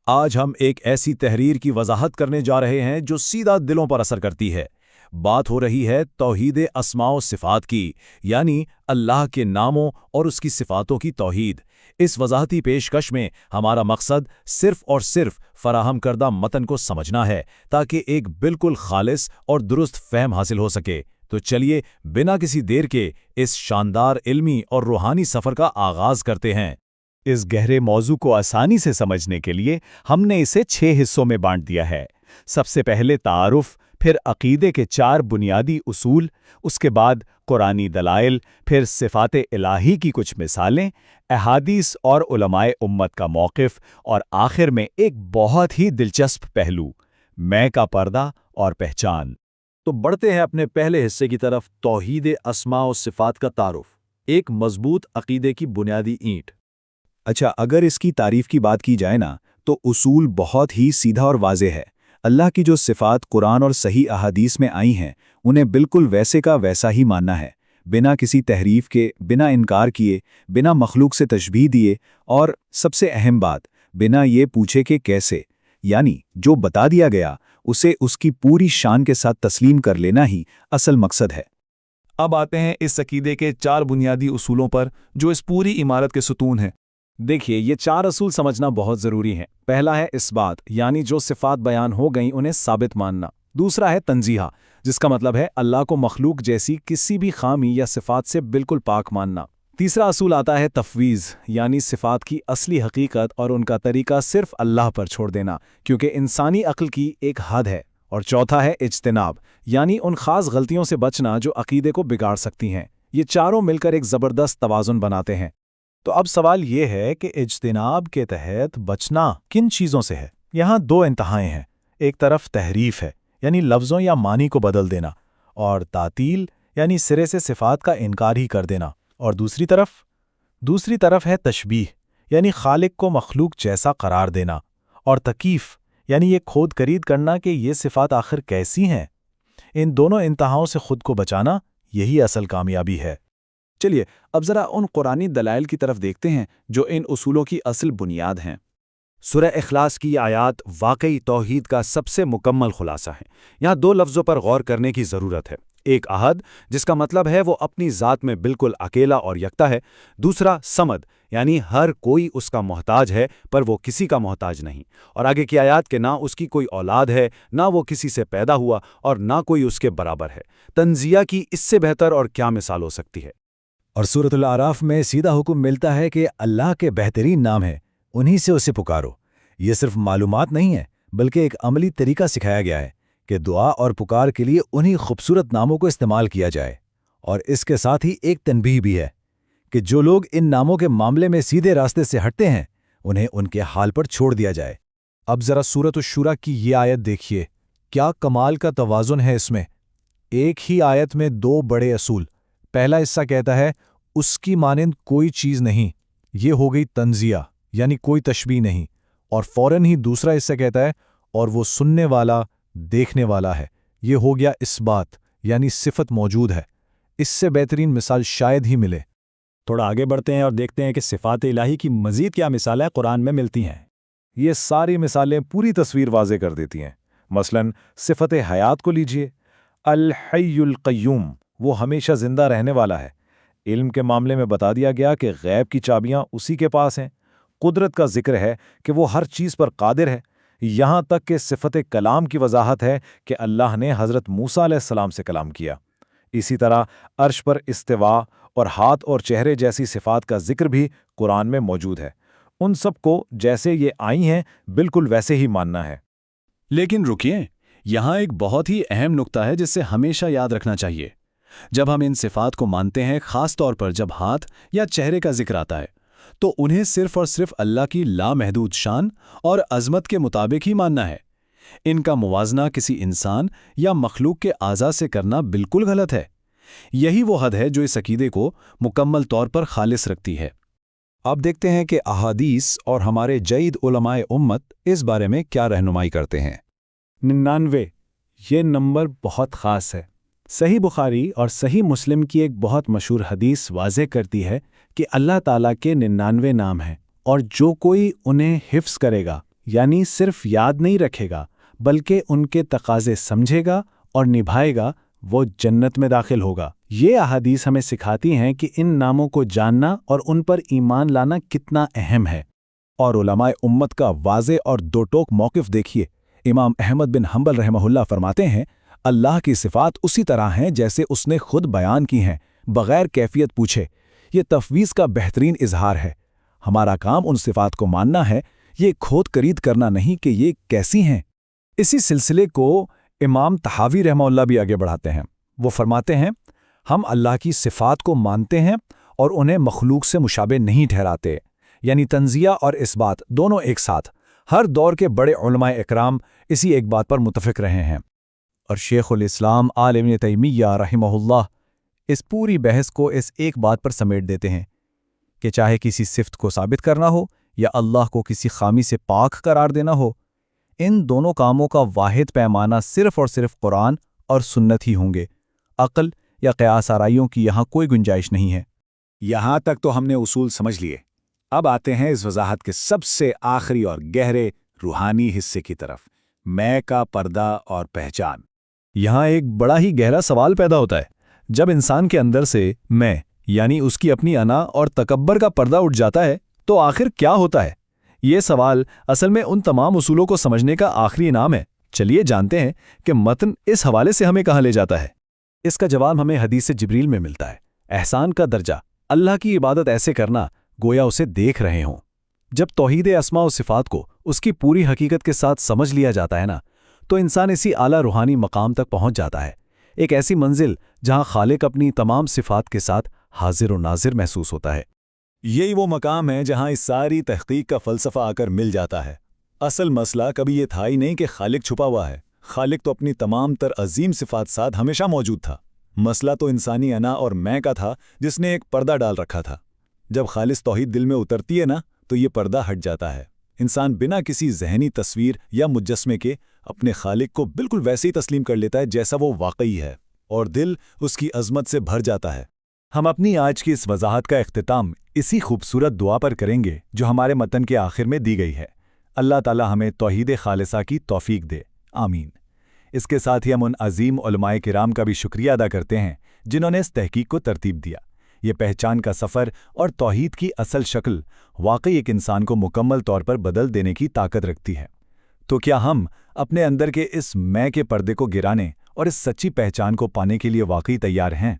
آج ہم ایک ایسی تحریر کی وضاحت کرنے جا رہے ہیں جو سیدھا دلوں پر اثر کرتی ہے۔ بات ہو رہی ہے توحید اسماء و صفات کی، یعنی اللہ کے ناموں اور اس کی صفاتوں کی توحید۔ اس وضاحتی پیشکش میں ہمارا مقصد صرف اور صرف فراہم کردہ متن کو سمجھنا ہے تاکہ ایک بالکل خالص اور درست فہم حاصل ہو سکے۔ تو چلیے بنا کسی دیر کے اس شاندار علمی اور روحانی سفر کا آغاز کرتے ہیں۔ اس گہرے موضوع کو آسانی سے سمجھنے کے لیے ہم نے اسے 6 حصوں میں بانٹ دیا ہے۔ سب سے پہلے تعارف، پھر عقیدے کے 4 بنیادی اصول، اس کے بعد قرآنی دلائل، پھر صفات الہی کی کچھ مثالیں، احادیث اور علماء امت کا موقف، اور آخر میں ایک بہت ہی دلچسپ پہلو، میں کا پردہ اور پہچان۔ تو بڑھتے ہیں اپنے پہلے حصے کی طرف، توحید اسماء و صفات کا تعارف، ایک مضبوط عقیدے کی بنیادی اینٹ۔ اچھا، اگر اس کی تعریف کی بات کی جائے نا تو اصول بہت ہی سیدھا اور واضح ہے۔ اللہ کی جو صفات قرآن اور صحیح احادیث میں آئی ہیں انہیں بالکل ویسے کا ویسا ہی ماننا ہے، بنا کسی تحریف کے، بنا انکار کیے، بنا مخلوق سے تشبیہ دیے، اور سب سے اہم بات، بنا یہ پوچھے کہ کیسے، یعنی جو بتا دیا گیا اسے اس کی پوری شان کے ساتھ تسلیم کر لینا ہی اصل مقصد ہے۔ اب آتے ہیں اس عقیدے کے 4 بنیادی اصولوں پر جو اس پوری عمارت کے ستون ہیں۔ دیکھیے، یہ 4 اصول سمجھنا بہت ضروری ہے۔ پہلا ہے اثبات، یعنی جو صفات بیان ہو گئیں انہیں ثابت ماننا۔ دوسرا ہے تنزیہ، جس کا مطلب ہے اللہ کو مخلوق جیسی کسی بھی خامی یا صفات سے بالکل پاک ماننا۔ تیسرا اصول آتا ہے تفویض، یعنی صفات کی اصلی حقیقت اور ان کا طریقہ صرف اللہ پر چھوڑ دینا، کیونکہ انسانی عقل کی ایک حد ہے۔ اور چوتھا ہے اجتناب، یعنی ان خاص غلطیوں سے بچنا جو عقیدے کو بگاڑ سکتی ہیں۔ یہ چاروں مل کر ایک زبردست توازن بناتے ہیں۔ تو اب سوال یہ ہے کہ اجتناب کے تحت بچنا کن چیزوں سے ہے؟ یہاں 2 انتہائیں ہیں۔ ایک طرف تحریف ہے، یعنی لفظوں یا معنی کو بدل دینا، اور تعطیل، یعنی سرے سے صفات کا انکار ہی کر دینا۔ اور دوسری طرف ہے تشبیہ، یعنی خالق کو مخلوق جیسا قرار دینا، اور تکیف، یعنی یہ کھود کرید کرنا کہ یہ صفات آخر کیسی ہیں۔ ان دونوں انتہاؤں سے خود کو بچانا، یہی اصل کامیابی ہے۔ چلیے اب ذرا ان قرآنی دلائل کی طرف دیکھتے ہیں جو ان اصولوں کی اصل بنیاد ہیں۔ سورہ اخلاص کی آیات واقعی توحید کا سب سے مکمل خلاصہ ہیں۔ یہاں 2 لفظوں پر غور کرنے کی ضرورت ہے۔ ایک احد، جس کا مطلب ہے وہ اپنی ذات میں بالکل اکیلا اور یکتا ہے۔ دوسرا صمد، یعنی ہر کوئی اس کا محتاج ہے پر وہ کسی کا محتاج نہیں۔ اور آگے کی آیات کہ نہ اس کی کوئی اولاد ہے، نہ وہ کسی سے پیدا ہوا، اور نہ کوئی اس کے برابر ہے۔ تنزیہ کی اس سے بہتر اور کیا مثال ہو سکتی ہے؟ اور سورۃ الاعراف میں سیدھا حکم ملتا ہے کہ اللہ کے بہترین نام ہیں، انہی سے اسے پکارو۔ یہ صرف معلومات نہیں ہے، بلکہ ایک عملی طریقہ سکھایا گیا ہے کہ دعا اور پکار کے لیے انہی خوبصورت ناموں کو استعمال کیا جائے۔ اور اس کے ساتھ ہی ایک تنبیہ بھی ہے کہ جو لوگ ان ناموں کے معاملے میں سیدھے راستے سے ہٹتے ہیں انہیں ان کے حال پر چھوڑ دیا جائے۔ اب ذرا سورۃ الشورى کی یہ آیت دیکھیے، کیا کمال کا توازن ہے اس میں۔ ایک ہی آیت میں 2 بڑے اصول۔ پہلا حصہ کہتا ہے اس کی مانند کوئی چیز نہیں، یہ ہو گئی تنزیہ، یعنی کوئی تشبیہ نہیں، اور فوراً ہی دوسرا حصہ کہتا ہے اور وہ سننے والا، دیکھنے والا ہے، یہ ہو گیا اثبات، یعنی صفت موجود ہے۔ اس سے بہترین مثال شاید ہی ملے۔ تھوڑا آگے بڑھتے ہیں اور دیکھتے ہیں کہ صفات الہی کی مزید کیا مثالیں قرآن میں ملتی ہیں۔ یہ ساری مثالیں پوری تصویر واضح کر دیتی ہیں۔ مثلاً صفت حیات کو لیجئے، الحی القیوم، وہ ہمیشہ زندہ رہنے والا ہے۔ علم کے معاملے میں بتا دیا گیا کہ غیب کی چابیاں اسی کے پاس ہیں۔ قدرت کا ذکر ہے کہ وہ ہر چیز پر قادر ہے۔ یہاں تک کہ صفت کلام کی وضاحت ہے کہ اللہ نے حضرت موسیٰ علیہ السلام سے کلام کیا۔ اسی طرح عرش پر استوا اور ہاتھ اور چہرے جیسی صفات کا ذکر بھی قرآن میں موجود ہے۔ ان سب کو جیسے یہ آئی ہیں بالکل ویسے ہی ماننا ہے۔ لیکن رکیے، یہاں ایک بہت ہی اہم نقطہ ہے جسے ہمیشہ یاد رکھنا چاہیے۔ جب ہم ان صفات کو مانتے ہیں، خاص طور پر جب ہاتھ یا چہرے کا ذکر آتا ہے، تو انہیں صرف اور صرف اللہ کی لامحدود شان اور عظمت کے مطابق ہی ماننا ہے۔ ان کا موازنہ کسی انسان یا مخلوق کے اعضاء سے کرنا بالکل غلط ہے۔ یہی وہ حد ہے جو اس عقیدے کو مکمل طور پر خالص رکھتی ہے۔ اب دیکھتے ہیں کہ احادیث اور ہمارے جید علماء امت اس بارے میں کیا رہنمائی کرتے ہیں۔ 99، یہ نمبر بہت خاص ہے۔ صحیح بخاری اور صحیح مسلم کی ایک بہت مشہور حدیث واضح کرتی ہے کہ اللہ تعالیٰ کے 99 نام ہیں، اور جو کوئی انہیں حفظ کرے گا یعنی صرف یاد نہیں رکھے گا بلکہ ان کے تقاضے سمجھے گا اور نبھائے گا، وہ جنت میں داخل ہوگا۔ یہ احادیث ہمیں سکھاتی ہیں کہ ان ناموں کو جاننا اور ان پر ایمان لانا کتنا اہم ہے۔ اور علماء امت کا واضح اور دو ٹوک موقف دیکھیے۔ امام احمد بن حنبل رحمہ اللہ فرماتے ہیں، اللہ کی صفات اسی طرح ہیں جیسے اس نے خود بیان کی ہیں، بغیر کیفیت پوچھے۔ یہ تفویض کا بہترین اظہار ہے۔ ہمارا کام ان صفات کو ماننا ہے، یہ کھود کرید کرنا نہیں کہ یہ کیسی ہیں۔ اسی سلسلے کو امام طحاوی رحمہ اللہ بھی آگے بڑھاتے ہیں۔ وہ فرماتے ہیں، ہم اللہ کی صفات کو مانتے ہیں اور انہیں مخلوق سے مشابہ نہیں ٹھہراتے، یعنی تنزیہ اور اثبات دونوں ایک ساتھ۔ ہر دور کے بڑے علماء اکرام اسی ایک بات پر متفق رہے ہیں۔ اور شیخ الاسلام ابن تیمیہ رحمہ اللہ اس پوری بحث کو اس ایک بات پر سمیٹ دیتے ہیں کہ چاہے کسی صفت کو ثابت کرنا ہو یا اللہ کو کسی خامی سے پاک قرار دینا ہو، ان دونوں کاموں کا واحد پیمانہ صرف اور صرف قرآن اور سنت ہی ہوں گے۔ عقل یا قیاس آرائیوں کی یہاں کوئی گنجائش نہیں ہے۔ یہاں تک تو ہم نے اصول سمجھ لیے۔ اب آتے ہیں اس وضاحت کے سب سے آخری اور گہرے روحانی حصے کی طرف، میں کا پردہ اور پہچان۔ یہاں ایک بڑا ہی گہرا سوال پیدا ہوتا ہے۔ جب انسان کے اندر سے میں یعنی اس کی اپنی انا اور تکبر کا پردہ اٹھ جاتا ہے تو آخر کیا ہوتا ہے؟ یہ سوال اصل میں ان تمام اصولوں کو سمجھنے کا آخری انعام ہے۔ چلیے جانتے ہیں کہ متن اس حوالے سے ہمیں کہاں لے جاتا ہے۔ اس کا جواب ہمیں حدیث جبریل میں ملتا ہے۔ احسان کا درجہ، اللہ کی عبادت ایسے کرنا گویا اسے دیکھ رہے ہوں۔ جب توحید اسماء و صفات کو اس کی پوری حقیقت کے ساتھ سمجھ لیا جاتا ہے نا، تو انسان اسی اعلیٰ روحانی مقام تک پہنچ جاتا ہے، ایک ایسی منزل جہاں خالق اپنی تمام صفات کے ساتھ حاضر و ناظر محسوس ہوتا ہے۔ یہی وہ مقام ہے جہاں اس ساری تحقیق کا فلسفہ آ کر مل جاتا ہے۔ اصل مسئلہ کبھی یہ تھا ہی نہیں کہ خالق چھپا ہوا ہے۔ خالق تو اپنی تمام تر عظیم صفات ساتھ ہمیشہ موجود تھا۔ مسئلہ تو انسانی انا اور میں کا تھا، جس نے ایک پردہ ڈال رکھا تھا۔ جب خالص توحید دل میں اترتی ہے نا، تو یہ پردہ ہٹ جاتا ہے۔ انسان بنا کسی ذہنی تصویر یا مجسمے کے اپنے خالق کو بالکل ویسے ہی تسلیم کر لیتا ہے جیسا وہ واقعی ہے، اور دل اس کی عظمت سے بھر جاتا ہے۔ ہم اپنی آج کی اس وضاحت کا اختتام اسی خوبصورت دعا پر کریں گے جو ہمارے متن کے آخر میں دی گئی ہے۔ اللہ تعالی ہمیں توحید خالصہ کی توفیق دے، آمین۔ اس کے ساتھ ہی ہم ان عظیم علماء کرام کا بھی شکریہ ادا کرتے ہیں جنہوں نے اس تحقیق کو ترتیب دیا۔ یہ پہچان کا سفر اور توحید کی اصل شکل واقعی ایک انسان کو مکمل طور پر بدل دینے کی طاقت رکھتی ہے۔ تو کیا ہم اپنے اندر کے اس میں کے پردے کو گرانے اور اس سچی پہچان کو پانے کے لیے واقعی تیار ہیں؟